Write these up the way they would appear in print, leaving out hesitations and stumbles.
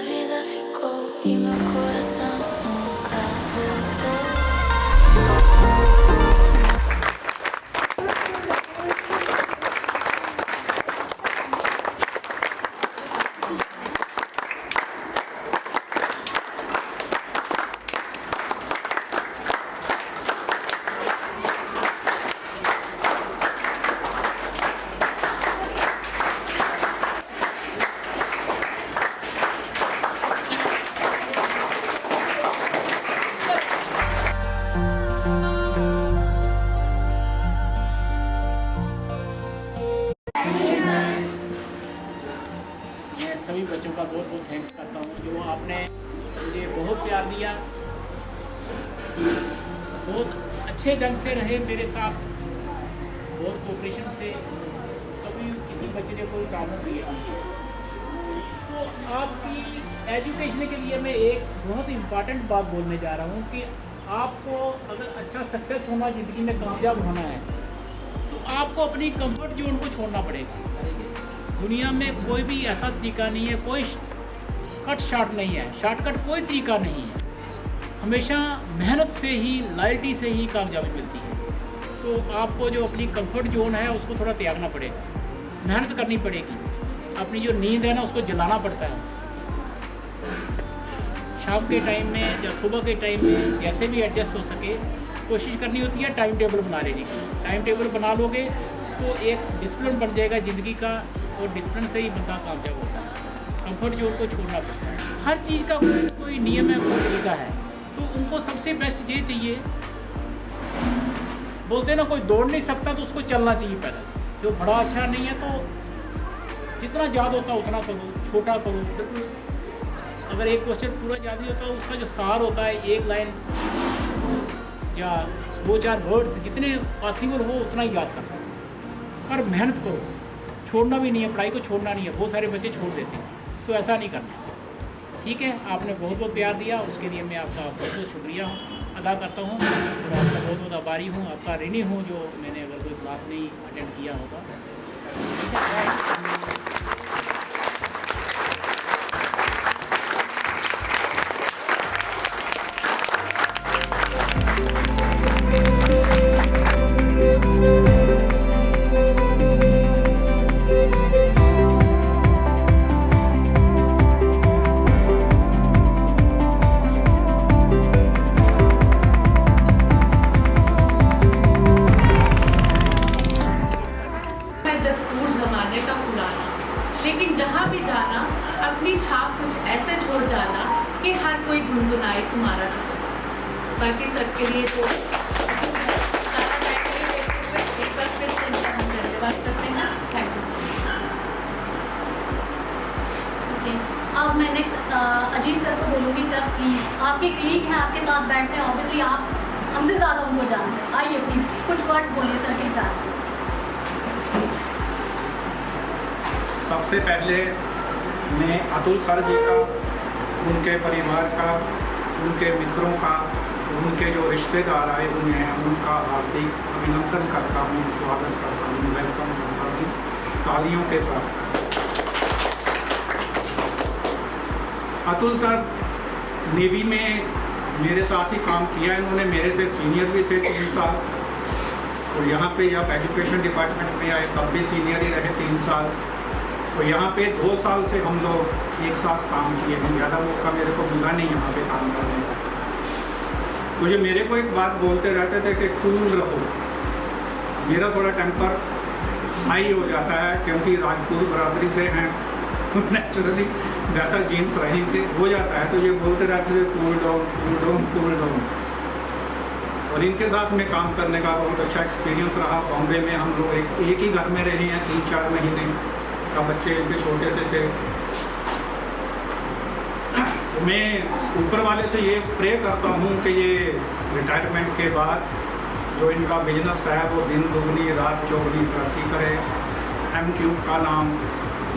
vida ficou e meu coração nunca voltou. सभी बच्चों का बहुत बहुत थैंक्स करता हूँ जो आपने मुझे बहुत प्यार दिया, बहुत अच्छे ढंग से रहे मेरे साथ, बहुत कोऑपरेशन से, कभी किसी बच्चे ने कोई काम नहीं किया। तो आपकी एजुकेशन के लिए मैं एक बहुत इम्पॉर्टेंट बात बोलने जा रहा हूँ कि आपको अगर अच्छा सक्सेस होना, ज़िंदगी में कामयाब होना है, तो आपको अपनी कंफर्ट जोन को छोड़ना पड़ेगा। दुनिया में कोई भी ऐसा तरीका नहीं है, कोई कट शॉर्ट नहीं है, शॉर्टकट कोई तरीका नहीं है। हमेशा मेहनत से ही, लॉयल्टी से ही कामयाबी मिलती है। तो आपको जो अपनी कंफर्ट जोन है उसको थोड़ा त्यागना पड़ेगा, मेहनत करनी पड़ेगी। अपनी जो नींद है ना उसको जलाना पड़ता है। शाम के टाइम में या सुबह के टाइम में जैसे भी एडजस्ट हो सके कोशिश करनी होती है टाइम टेबल बना लेने की। टाइम टेबल बना लोगे तो एक डिसिप्लिन बन जाएगा ज़िंदगी का, और डिसिप्लिन से ही बंदा कामयाब होता है। कंफर्ट जोन को छोड़ना पड़ता है। हर चीज़ का कोई नियम है, कोई तरीका है। तो उनको सबसे बेस्ट ये चाहिए, बोलते हैं ना कोई दौड़ नहीं सकता तो उसको चलना चाहिए पहले। जो बड़ा अच्छा नहीं है तो जितना याद होता है उतना करो, छोटा करो। बिल्कुल अगर एक क्वेश्चन पूरा याद नहीं होता उसका जो सार होता है, एक लाइन या 2-4 वर्ड्स जितने पॉसिबल हो उतना ही याद करना। पर मेहनत करो, छोड़ना भी नहीं है, पढ़ाई को छोड़ना नहीं है। बहुत सारे बच्चे छोड़ देते हैं, तो ऐसा नहीं करना। ठीक है, आपने बहुत बहुत प्यार दिया, उसके लिए मैं आपका बहुत बहुत शुक्रिया अदा करता हूँ और आपका बहुत बहुत आभारी हूँ, आपका ऋणी हूँ जो मैंने अगर कोई क्लास नहीं अटेंड किया होगा। ठीक है, लेकिन जहाँ भी जाना अपनी छाप कुछ ऐसे छोड़ जाना कि हर कोई गुनगुनाए तुम्हारा। बाकी सबके लिए तो एक बार फिर से हम धन्यवाद करते हैं। Thank you so much. अब मैं नेक्स्ट अजीत सर को बोलूँगी। सर प्लीज़, आपके क्लिक हैं, आपके साथ बैठते हैं, ऑब्वियसली आप हमसे ज़्यादा उनको जानते हैं। आइए प्लीज़ कुछ वर्ड्स बोलिए सर के साथ। सबसे पहले मैं अतुल सर जी का, उनके परिवार का, उनके मित्रों का, उनके जो रिश्तेदार आए हुए हैं उनका हार्दिक अभिनंदन करता हूँ, स्वागत करता हूँ, वेलकम करता हूँ तालियों के साथ। अतुल सर नेवी में मेरे साथ ही काम किया, इन्होंने मेरे से सीनियर भी थे 3 साल, और यहाँ पे जब एजुकेशन डिपार्टमेंट में आए तब भी सीनियर ही रहे 3 साल। तो यहाँ पे 2 साल से हम लोग एक साथ काम किए हैं। ज़्यादा मौका मेरे को मिला नहीं यहाँ पे काम करने का। तो ये मेरे को एक बात बोलते रहते थे कि कूल रहो। मेरा थोड़ा टेम्पर हाई हो जाता है क्योंकि राजपूत बरादरी से हैं, नेचुरली वैसा जीन्स रहेंगे हो जाता है। तो ये बोलते रहते थे cool down, cool down, cool down. और इनके साथ में काम करने का बहुत अच्छा एक्सपीरियंस रहा। बॉम्बे में हम लोग एक ही घर में रहे हैं 3-4 महीने का, बच्चे इनके छोटे से थे। तो मैं ऊपर वाले से ये प्रे करता हूँ कि ये रिटायरमेंट के बाद जो इनका बिजनेस है वो दिन दुगनी रात चौगुनी तरक्की करे। MQ का नाम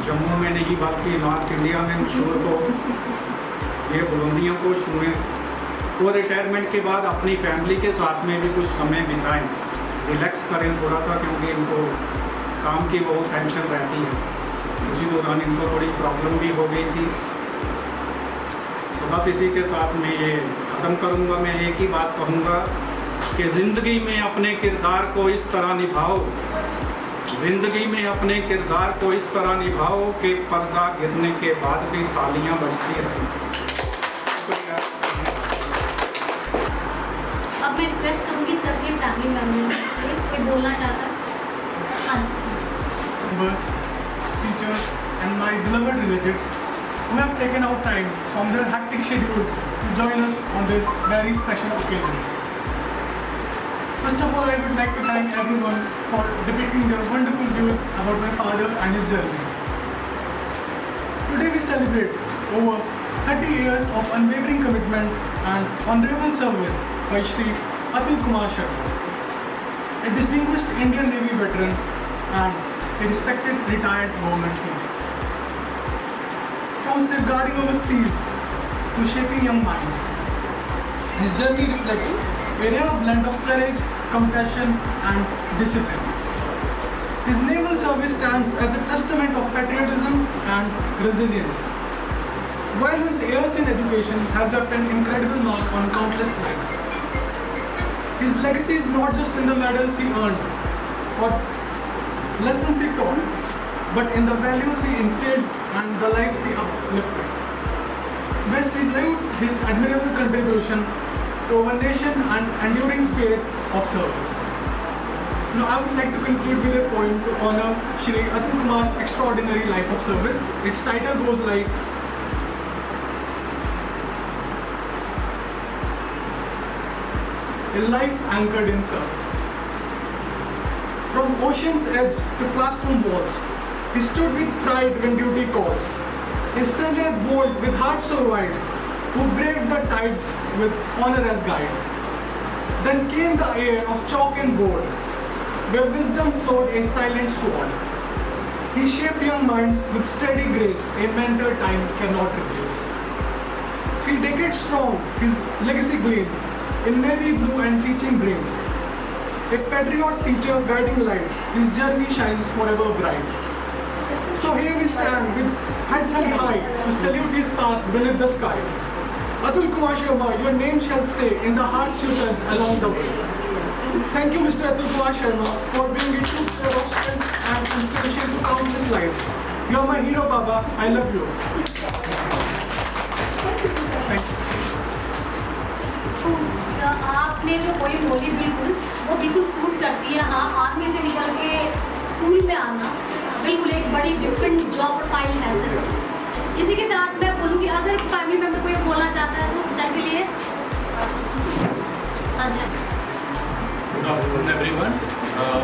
जम्मू में नहीं बल्कि नॉर्थ इंडिया में मशहूर हो, ये बुलंदियों को छुएँ। वो रिटायरमेंट के बाद अपनी फैमिली के साथ में भी कुछ समय बिताएं, रिलैक्स करें थोड़ा सा, क्योंकि इनको काम की बहुत टेंशन रहती है। इसी दौरान इनको थोड़ी प्रॉब्लम भी हो गई थी। बस इसी के साथ मैं ये ख़त्म करूँगा। मैं एक ही बात कहूँगा कि ज़िंदगी में अपने किरदार को इस तरह निभाओ, ज़िंदगी में अपने किरदार को इस तरह निभाओ कि पर्दा गिरने के बाद भी तालियां बजती रहें। अब मैं रिक्वेस्ट करूँगी सभी फैमिली मेम्बर से, कोई बोलना चाहता है? हाँ जी Members, teachers and my beloved relatives who have taken out time from their hectic schedules to join us on this very special occasion. First of all, I would like to thank everyone for depicting their wonderful views about my father and his journey. Today we celebrate over 30 years of unwavering commitment and honorable service by Shri Atul Kumar Sharma, a distinguished Indian Navy veteran and a respected retired government teacher. From safeguarding our seas to shaping young minds, his journey reflects a rare blend of courage, compassion and discipline. His naval service stands as a testament of patriotism and resilience. While his years in education have left an incredible mark on countless lives, his legacy is not just in the medals he earned or lessons he taught, but in the values he instilled and the lives he uplifted. We salute his admirable contribution to our nation and enduring spirit of service. Now I would like to conclude with a poem to honor Shri Atul Kumar's extraordinary life of service. Its title goes like, A life anchored in service. From ocean's edge to classroom walls, he stood with pride when duty calls. A sailor bold with heart so wide, who braved the tides with honor as guide. Then came the air of chalk and board, where wisdom flowed a silent sword. He shaped young minds with steady grace, a mentor time cannot replace. 3 decades strong, his legacy gleams in navy blue and teaching dreams. A patriot teacher guiding light, his journey shines forever bright. So here we stand with heads held high to salute his path beneath the sky. Atul Kumar Sharma, your name shall stay in the hearts you touch along the way. Thank you, Mr. Atul Kumar Sharma, for being a true pillar of strength and inspiration to countless lives. You are my hero, Baba. I love you. Thank you. आपने जो poem बोली बिल्कुल वो बिल्कुल suit करती है। हाँ, army से निकल के स्कूल में आना बिल्कुल एक बड़ी डिफरेंट जॉब प्रोफाइल है सर। इसी के साथ मैं बोलूँगी अगर फैमिली मेम्बर कोई बोलना चाहता है तो सर के लिए हाँ जी। Good afternoon everyone,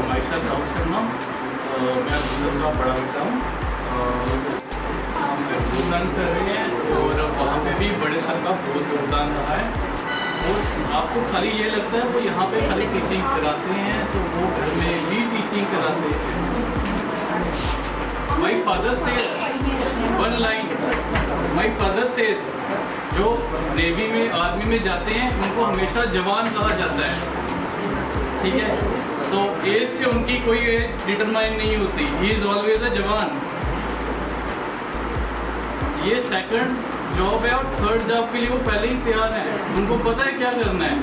myself Rahul Sharma. मैं गुजरात का बड़ा बेटा हूँ, गुजरात कर रहे हैं और वहाँ पे भी बड़े सर का बहुत योगदान रहा है। और आपको खाली ये लगता है वो यहाँ पे खाली टीचिंग कराते हैं, तो वो घर में भी टीचिंग कराते हैं। My father says one line, my father says जो नेवी में आर्मी में जाते हैं उनको हमेशा जवान कहा जाता है, ठीक है। तो एज से उनकी कोई एज डिटरमाइन नहीं होती, ही इज ऑलवेज अ जवान। ये सेकंड जॉब है और थर्ड जॉब के लिए वो पहले ही तैयार हैं, उनको पता है क्या करना है।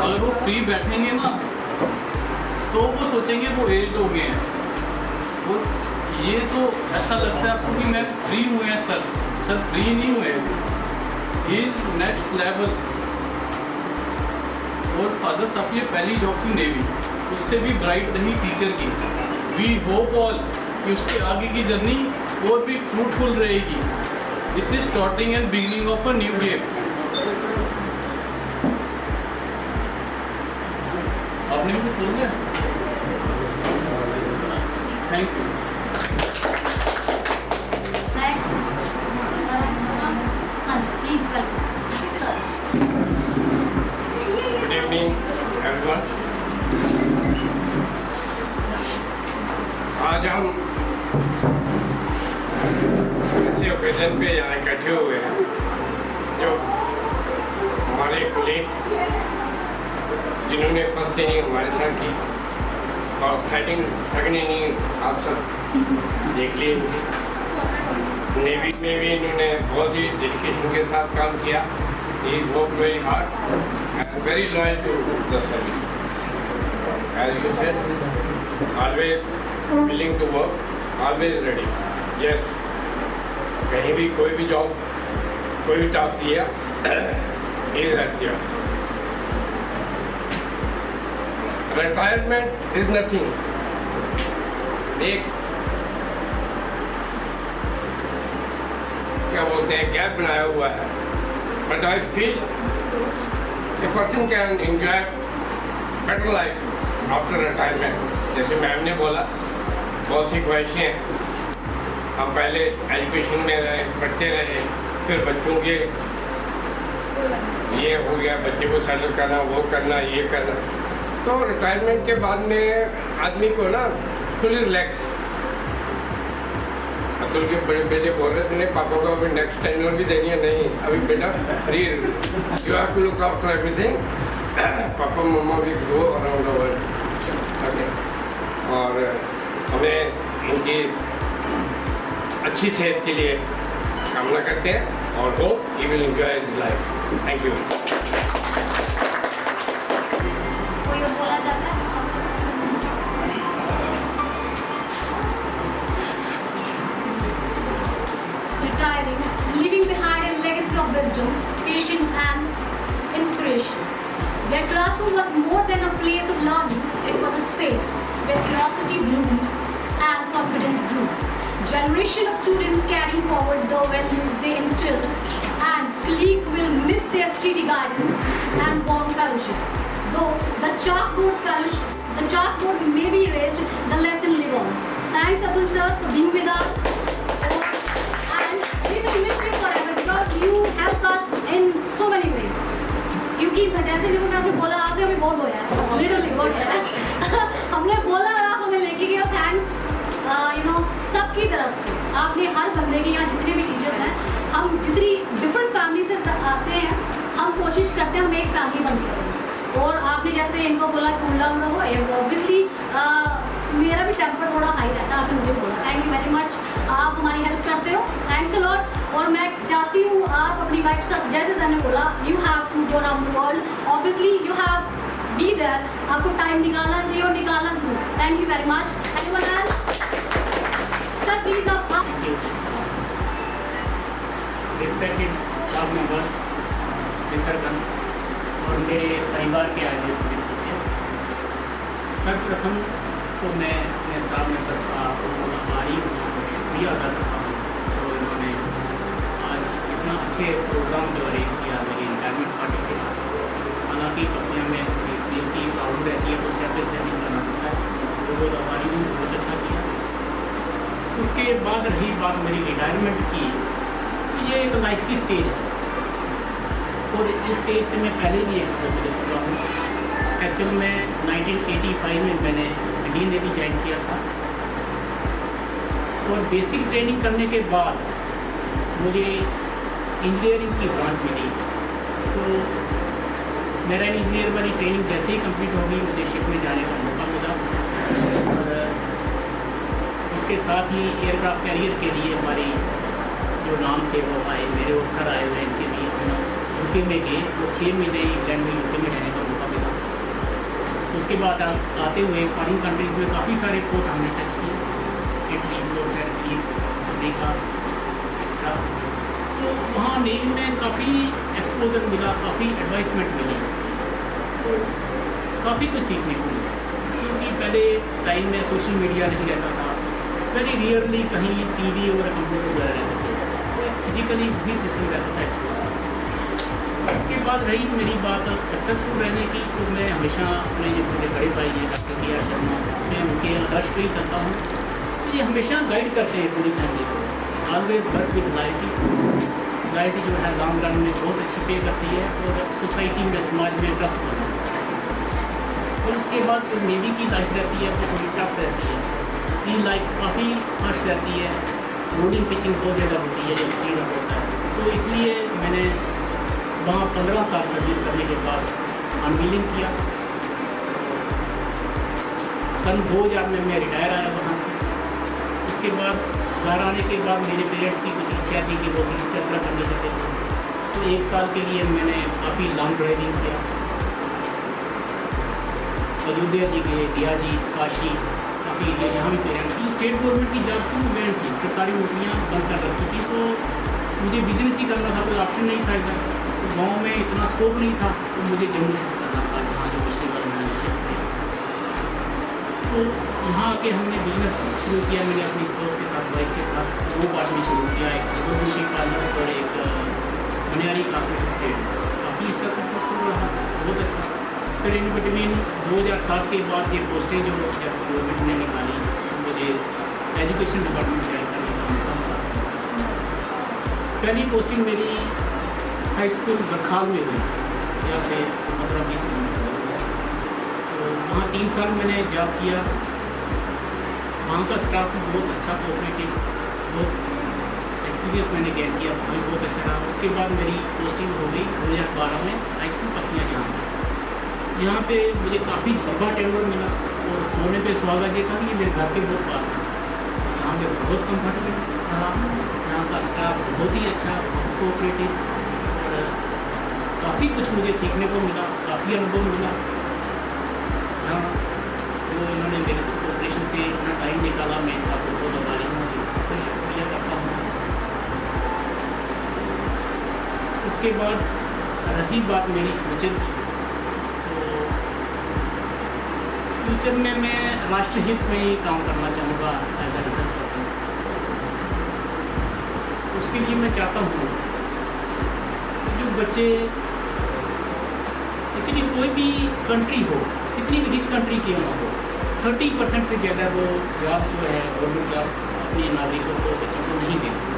अगर वो फ्री बैठेंगे ना तो वो सोचेंगे वो एज हो गए हैं। वो ये तो ऐसा लगता है आपको कि मैं फ्री हुए हैं सर फ्री नहीं हुए, इज नेक्स्ट लेवल। और फादर साहब की पहली जॉब थी नेवी, उससे भी ब्राइट रही टीचर की। वी होप ऑल कि उसके आगे की जर्नी और भी फ्रूटफुल रहेगी। This is starting and beginning of a new day. आपने भी कुछ बोल दिया? Thank you. Good evening, everyone. आज हम ऐसे ओकेजन पे यहाँ इकट्ठे हुए हैं जो हमारे कोलीग जिन्होंने फर्स्ट इनिंग हमारे साथ की और सेकंड इनिंग आप सब देख लिए। नेवी में भी इन्होंने बहुत ही डेडिकेशन के साथ काम किया। He work very hard and very loyal to the service. As you said, always willing to work, always ready. Yes, कहीं भी कोई भी जॉब, कोई भी टास्क दिया, he is at yours. Retirement is nothing. एक क्या बोलते हैं, गैप बनाया हुआ है, but I feel a person can enjoy better life after retirement. जैसे मैम ने बोला, बहुत सी ख्वाहिशें हैं। हम पहले एजुकेशन में रहे, पढ़ते रहे, फिर बच्चों के ये हो गया, बच्चे को सेटल करना, वो करना, ये करना। तो रिटायरमेंट के बाद में आदमी को ना फुली रिलैक्स। अतुल के बड़े बेटे बोल रहे थे, पापा को अभी नेक्स्ट टेन्योर भी देनी है। नहीं, अभी बेटा free, you have to look after everything. पापा मम्मा भी go around the world. Okay, और हमें उनकी अच्छी सेहत के लिए कामना करते हैं और hope he will enjoy his life. Thank you. कोई और बोलना चाहता है? Retiring, leaving behind a legacy of wisdom, patience and inspiration. Their classroom was more than a place of learning, it was a space where curiosity bloomed and confidence grew. Generation of students carrying forward the values they instilled, and colleagues will miss their steady guidance and warm fellowship. Though the chalkboard may be erased, the lesson live on. Thanks Atul sir for being with us, and we will miss you forever because you help us in so many ways. क्योंकि जैसे कि मैंने बोला, आपने हमें बहुत बोला है, लिटरली बहुत है। हमने बोला और आप हमें लेके गए। थैंक्स सबकी तरफ से। आपने हर बंदे के, यहाँ जितने भी टीचर्स हैं, हम जितनी डिफरेंट फैमिली से आते हैं, हम कोशिश करते हैं हम एक फैमिली बन के रहें। और आपने जैसे इनको बोला कूल डाउन रहो, ऑब्वियसली मेरा भी टेम्पर थोड़ा हाई रहता है, आपने मुझे बोला। थैंक यू वेरी मच, आप हमारी हेल्प करते हो, थैंक्स अ लॉट। और मैं चाहती हूँ आप अपनी वाइफ के साथ, जैसे मैंने बोला, you have to go around the world, obviously you have be there, आपको टाइम निकालना चाहिए और निकालना जरूर। Thank you very much. Anyone else? Sir please आप। रिस्पेक्टेड स्टाफ मेंबर्स, मित्रगण और मेरे परिवार के आए हुए सदस्य, सर्वप्रथम तो मैं अपने स्टाफ मेंबर्स का आभारी शुक्रिया अदा करता हूँ। तो इन्होंने आज इतना अच्छे प्रोग्राम जो अरेंज किया मेरी रिटायरमेंट पार्टी के। हालांकि पत्नियाँ में इस चीज़ की प्राउड रहती है, तो उसका रिप्रेजेंटिंग करना पड़ता है। तो आभारी हूँ, बहुत अच्छा किया। उसके बाद रही बात मेरी रिटायरमेंट की, तो ये एक लाइफ की स्टेज है और इस स्टेज से मैं पहले भी एक गुजर चुका हूँ। एक्चुअल में 1985 में मैंने इंडियन नेवी ज्वाइन किया था और बेसिक ट्रेनिंग करने के बाद मुझे इंजीनियरिंग की ब्रांच मिली। तो मेरा इंजीनियर वाली ट्रेनिंग जैसे ही कंप्लीट हो गई, मुझे शिप में जाने का मौका मिला। और उसके साथ ही एयरक्राफ्ट कैरियर के लिए हमारी जो नाम थे वो आए, मेरे और सर आए हुए, इनके लिए हम यूके में गए। तो 6 महीने इंग्लैंड में यूके में रहने का मौका मिला। उसके बाद आते हुए फॉरेन कंट्रीज़ में काफ़ी सारे पोर्ट हमने टच किए, इटली, ग्रीक, अमेरिका, एक्स्ट्रा। तो वहाँ नेवी में काफ़ी एक्सपोजर मिला, काफ़ी एडवाइसमेंट मिली, तो काफ़ी कुछ सीखने को मिला। क्योंकि पहले टाइम में सोशल मीडिया नहीं रहता था, वेरी रियरली कहीं टीवी और कंप्यूटर वगैरह रहते थे, तो फिजिकली भी सिस्टम रहता था एक्सपोजर। उसके बाद रही मेरी बात सक्सेसफुल रहने की, तो मैं हमेशा अपने जो मेरे बड़े भाई हैं डॉक्टर टी आर शर्मा, मैं उनके आदर्श पे ही चलता हूँ। तो ये हमेशा गाइड करते हैं पूरी फैमिली को, always work with loyalty. Loyalty जो है लॉन्ग रन में बहुत अच्छी पे करती है और सोसाइटी में, समाज में ट्रस्ट बनता है। और उसके बाद जो नेवी की लाइफ रहती है वो थोड़ी टफ रहती है, सी लाइफ काफ़ी फर्स्ट रहती है, रोडिंग पिचिंग बहुत ज़्यादा होती है जब सी रन होता है। तो इसलिए मैंने वहाँ 15 साल सर्विस करने के बाद अनविलिंग किया। सन 2000 में मैं रिटायर आया वहाँ से। उसके बाद घर आने के बाद मेरे पेरेंट्स की कुछ इच्छा थी कि वो तीर्थ यात्रा करने चाहते थे, तो 1 साल के लिए मैंने काफ़ी लॉन्ग ड्राइविंग किया। अयोध्या जी गए, गया जी, काशी, काफ़ी एरिया यहाँ भी पेरेंट्स की। स्टेट गवर्नमेंट की जॉब थी, बैंड थी, सरकारी नौकरियाँ बंद कर रखी थी, तो मुझे बिजनेस ही करना था, कोई ऑप्शन नहीं था इधर। तो गाँव में इतना स्कोप नहीं था, तो मुझे जम्मू शिफ्ट करना था, यहाँ जो पिछली बार मैंने शिफ्ट किया। तो यहाँ आके हमने बिजनेस शुरू किया। मैंने अपनी दोस्त के साथ, वाइफ के साथ 2 पार्टनर शुरू किया, एक ब्यूटी पार्लर और एक मनियारी कॉस्मेटिक स्टेट। काफ़ी अच्छा सक्सेसफुल रहा, बहुत अच्छा। फिर इन बिटवीन 2007 के बाद ये पोस्टें जो गवर्नमेंट ने निकाली, मुझे एजुकेशन डिपार्टमेंट ज्वाइन करने का मौका मिला। पहली पोस्टिंग मेरी हाई स्कूल रखाल में हुई, यहाँ से 15-20 किलोमीटर। तो वहाँ 3 साल मैंने जॉब किया। वहाँ का स्टाफ भी बहुत अच्छा, कोऑपरेटिव, बहुत एक्सपीरियंस मैंने गेन किया, वहाँ बहुत अच्छा रहा। उसके बाद मेरी पोस्टिंग हो गई 2012 में हाई स्कूल पत्तियाँ। यहाँ पे मुझे काफ़ी लंबा टेन्योर मिला और सोने पे सुहागा ये था कि ये मेरे घर के बहुत पास है। यहाँ पे बहुत कम्फर्टेबल रहा, यहाँ का स्टाफ बहुत ही अच्छा, बहुत कोऑपरेटिव, और काफ़ी कुछ मुझे सीखने को मिला, काफ़ी अनुभव मिला। हाँ, जो इन्होंने मेरे कोऑपरेशन से इतना टाइम निकाला, मैं आपको बहुत आभारी हूँ, फिर शुक्रिया करता हूँ। उसके बाद रही बात मेरी फ्यूचर की, तो फ्यूचर में मैं राष्ट्रहित में ही काम करना चाहूँगा एज ए रिसर्च पर्सन। उसके लिए मैं चाहता हूँ जो बच्चे, एक्चुअली कोई भी कंट्री हो, कितनी भी रिच कंट्री क्यों ना हो, 30% से ज़्यादा वो जॉब जो है गवर्नमेंट जॉब अपने नागरिकों को, बच्चों को नहीं दे सकते।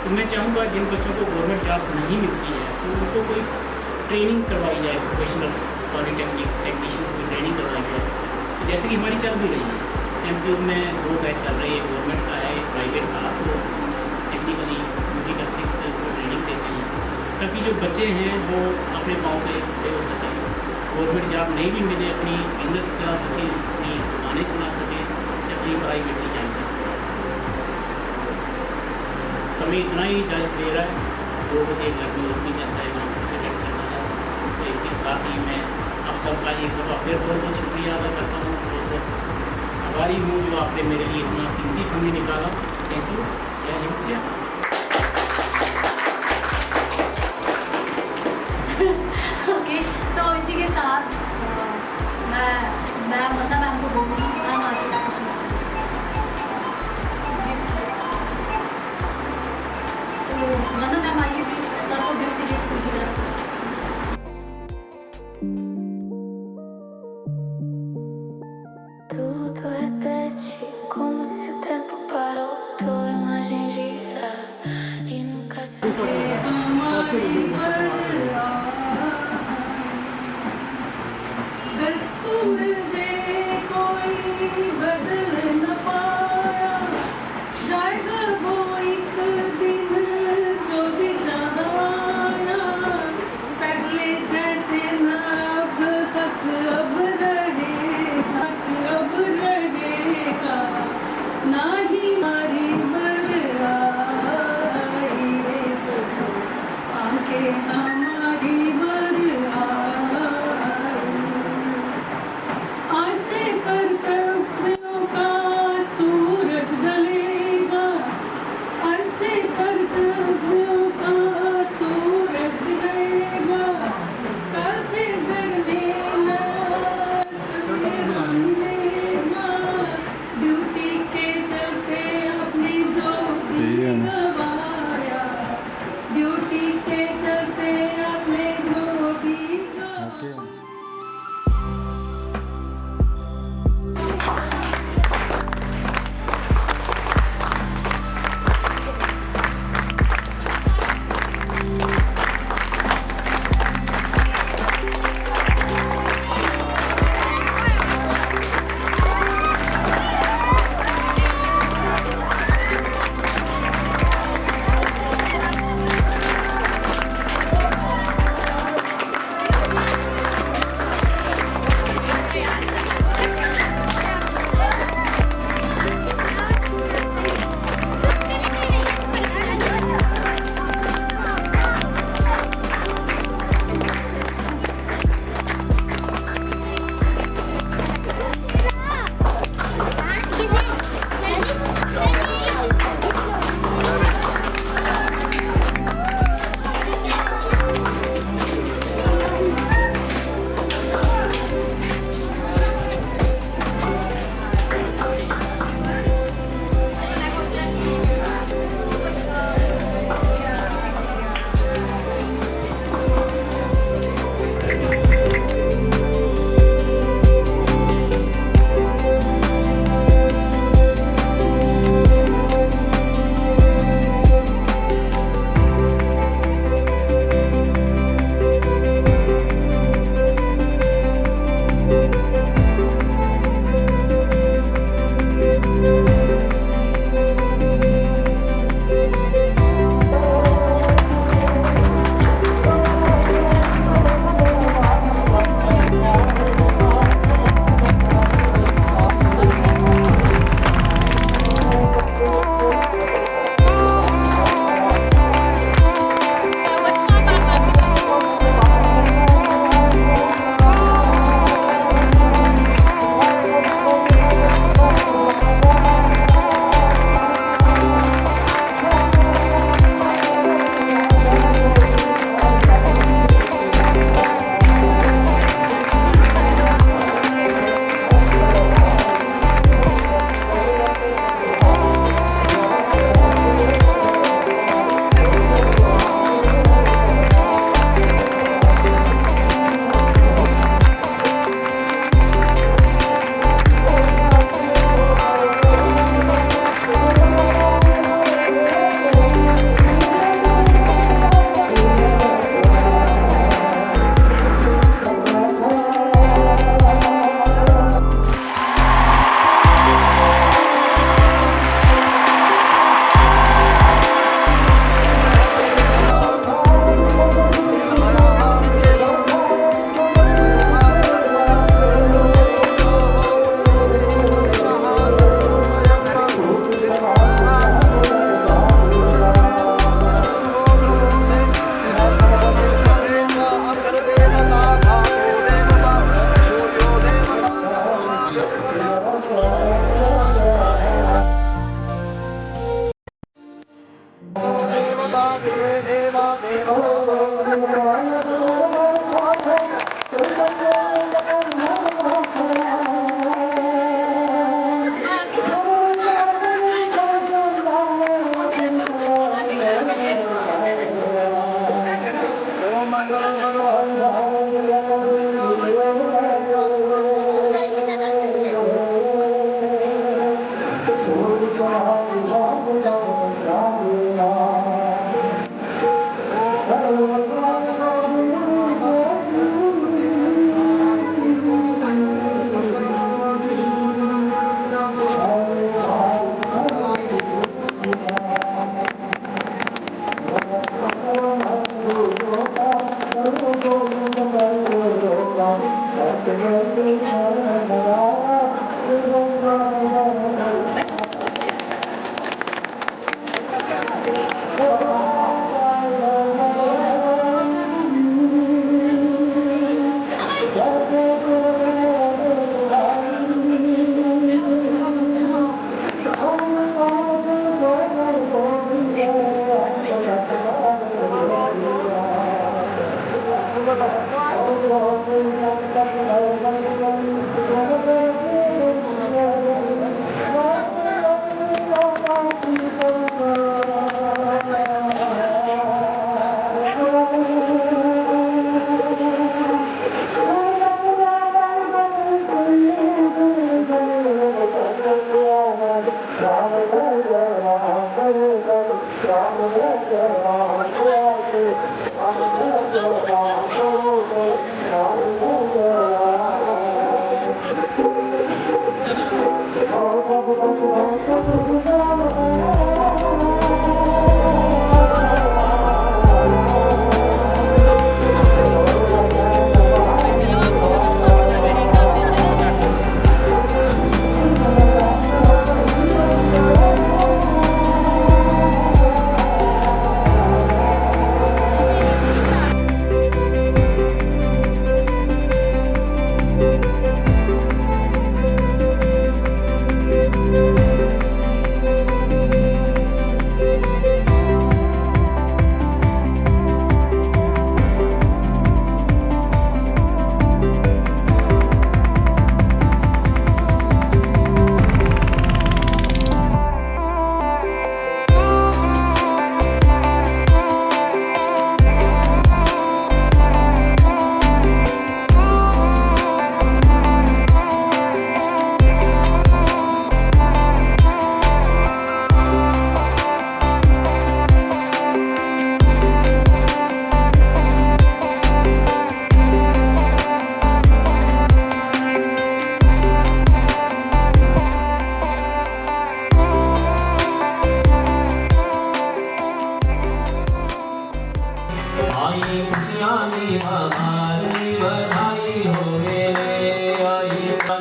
तो मैं चाहूँगा जिन बच्चों को गवर्नमेंट जॉब्स नहीं मिलती है, तो उनको कोई ट्रेनिंग करवाई जाए, प्रोफेशनल पॉलीटेक्निक टेक्नीशियन की ट्रेनिंग करवाई जाए, तो जैसे कि हमारी चल भी रही है। एमपीयू में 2 बैच चल रही है, गवर्नमेंट का है, प्राइवेट का, तो टेक्निकली उनकी अच्छी को ट्रेनिंग देते हैं, ताकि जो बच्चे हैं वो अपने पाँव पे खड़े हो सकें, गवर्नमेंट जॉब नहीं भी मिले, अपनी बिजनेस चला सकें, अपनी दुकानें चला सकें, अपनी प्राइवेट ही ज्वाइन कर सकें। समय इतना ही इजाज़त दे रहा है, 2 बजे घर में और भी गेस्ट आएगा, अटेंड करना है। तो इसके साथ ही मैं आप सबका एक दफ़ा फिर बहुत बहुत शुक्रिया अदा करता हूँ, बहुत बहुत आभारी हूँ जो आपने मेरे लिए इतना कीमती समय निकाला। Thank you. जय हिंद, जय भारत। ओके, सो इसी के साथ मैं वंदना मैम को बोलूँगी, मैम आगे कुछ तो वंदना मैम आइए प्लीज़, आपको गिफ्ट दीजिए स्कूल की तरफ से। Tudo repete como se o tempo parou, tua imagem gira e nunca se आंखें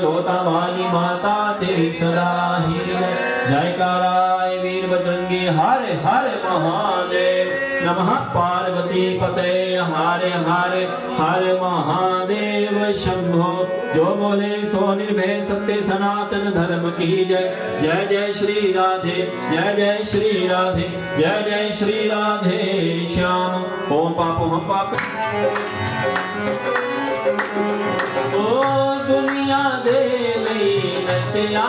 जोता वाली माता तेरी सदा ही जयकाराय वीर बजरंगी हरे हरे महादेव नमः पार्वती पते हरे हरे हरे महादेव शंभो जो बोले सो निर्भय सत्य सनातन धर्म की जय जय जय श्री राधे जय जय श्री राधे जय जय श्री राधे श्याम ओम पापो हम पाप ओ दुनिया दे लई नचया